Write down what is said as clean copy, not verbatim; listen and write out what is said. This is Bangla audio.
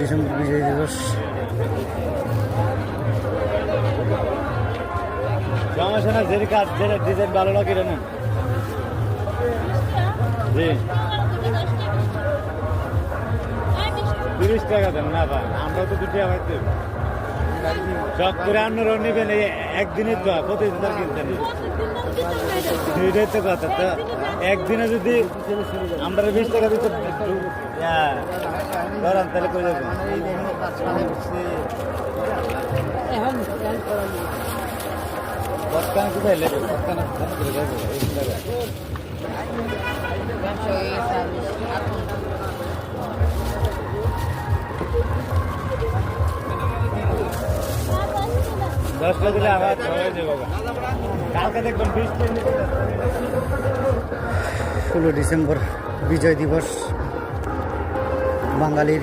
ডিসেম্বর বিজয় দিবস। সমস্যা না, যেটা কাজ যেটা ডিজাইন ভালো লাগে না জি 30 টাকা দেন না ভাই, আমরা তো 2 টাকা পাইতে সব করে আপনারাও নেবেন। এই একদিনের তো প্রতিদিন তো কিনতেন, এটাই তো কথা। তো একদিনে যদি আমরা 20 টাকা দিতে ধরান তাহলে করে যাবেন। বসকান কোথায় লেগে বসকান দশটা দিলে আবার সবাই দেবো। কালকে দেখবেন 20 16 ডিসেম্বর বিজয় দিবস বাঙালির।